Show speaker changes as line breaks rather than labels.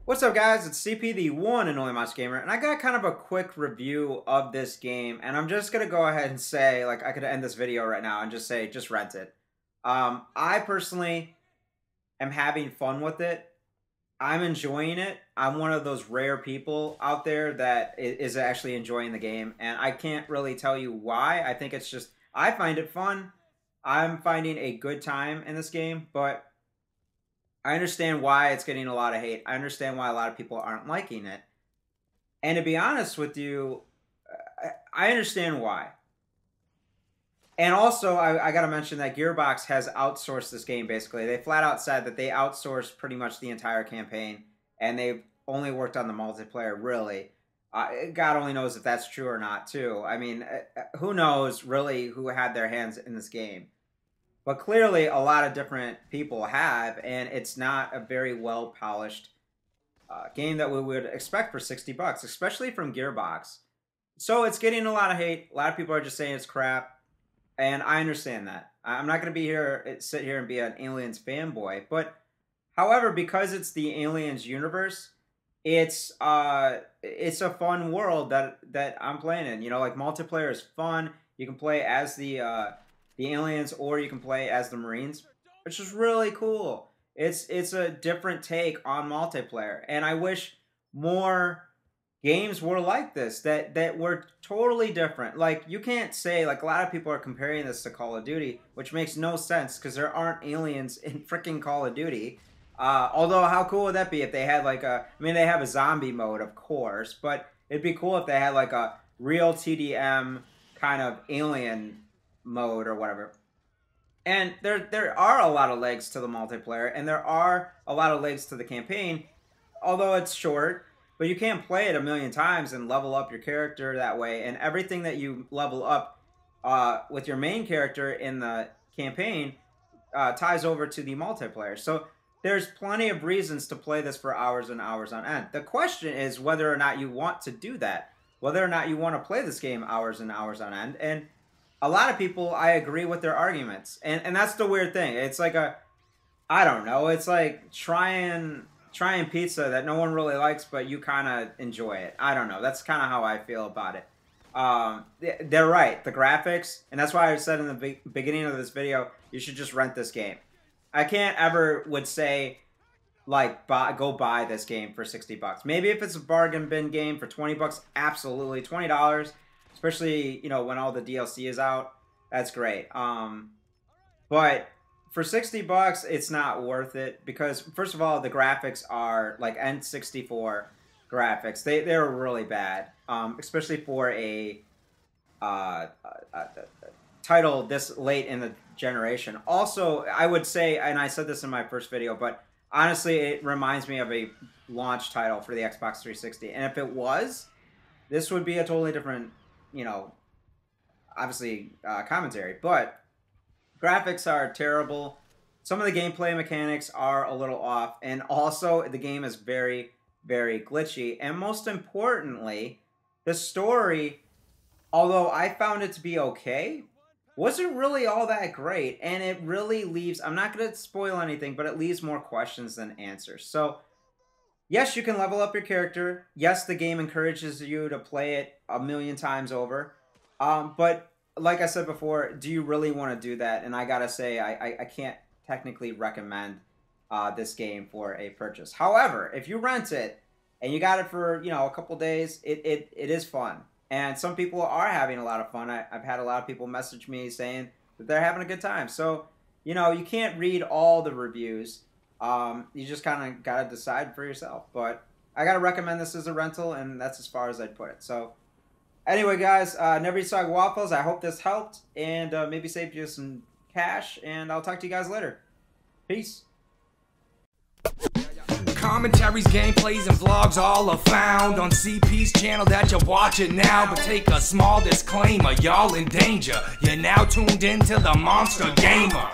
What's up, guys? It's CP, the one and only Monster Gamer, and I got kind of a quick review of this game, and I'm just gonna go ahead and say, like, I could end this video right now and just say, just rent it. I personally am having fun with it. I'm enjoying it. I'm one of those rare people out there that is actually enjoying the game, and I can't really tell you why. I think it's just, I find it fun. I'm finding a good time in this game, but I understand why it's getting a lot of hate. I understand why a lot of people aren't liking it. And to be honest with you, I understand why. And also, I got to mention that Gearbox has outsourced this game, basically. They flat out said that they outsourced pretty much the entire campaign, and they've only worked on the multiplayer, really. God only knows if that's true or not, too. I mean, who knows, really, who had their hands in this game. But clearly, a lot of different people have, and it's not a very well-polished game that we would expect for 60 bucks, especially from Gearbox. So it's getting a lot of hate. A lot of people are just saying it's crap, and I understand that. I'm not going to sit here and be an Aliens fanboy, but however, because it's the Aliens universe, it's a fun world that I'm playing in. You know, like, multiplayer is fun. You can play as the aliens, or you can play as the Marines, which is really cool. It's a different take on multiplayer, and I wish more games were like this, that were totally different. Like, you can't say, like, a lot of people are comparing this to Call of Duty, which makes no sense, because there aren't aliens in freaking Call of Duty. Although, how cool would that be if they had, like, I mean, they have a zombie mode, of course, but it'd be cool if they had, like, a real TDM kind of alien mode or whatever. And there are a lot of legs to the multiplayer, and there are a lot of legs to the campaign, although it's short. But you can't play it a million times and level up your character that way, and everything that you level up with your main character in the campaign ties over to the multiplayer. So there's plenty of reasons to play this for hours and hours on end. The question is whether or not you want to do that, whether or not you want to play this game hours and hours on end. And a lot of people, I agree with their arguments. And that's the weird thing. It's like I don't know, it's like trying pizza that no one really likes, but you kind of enjoy it. I don't know. That's kind of how I feel about it. They're right. The graphics, and that's why I said in the beginning of this video, you should just rent this game. I can't ever would say, like, go buy this game for 60 bucks. Maybe if it's a bargain bin game for 20 bucks, absolutely. $20. Especially, you know, when all the DLC is out, that's great. But for 60 bucks, it's not worth it because, first of all, the graphics are like N64 graphics. They're really bad, especially for a title this late in the generation. Also, I would say, and I said this in my first video, but honestly, it reminds me of a launch title for the Xbox 360. And if it was, this would be a totally different, you know, obviously commentary, but graphics are terrible. Some of the gameplay mechanics are a little off, and also the game is very, very glitchy. And most importantly, the story, although I found it to be okay, wasn't really all that great, and it really leaves, I'm not going to spoil anything, but it leaves more questions than answers. So yes, you can level up your character. Yes, the game encourages you to play it a million times over. But like I said before, do you really want to do that? And I gotta say, I can't technically recommend this game for a purchase. However, if you rent it and you got it for, you know, a couple days, it is fun. And some people are having a lot of fun. I've had a lot of people message me saying that they're having a good time. So, you know, you can't read all the reviews. You just kind of got to decide for yourself. But I got to recommend this as a rental, and that's as far as I'd put it. So anyway, guys, never eat soggy waffles. I hope this helped and maybe saved you some cash, and I'll talk to you guys later. Peace.
Commentaries, gameplays, and vlogs all are found on CP's channel that you're watching now. But take a small disclaimer, y'all in danger. You're now tuned into the Monster Gamer.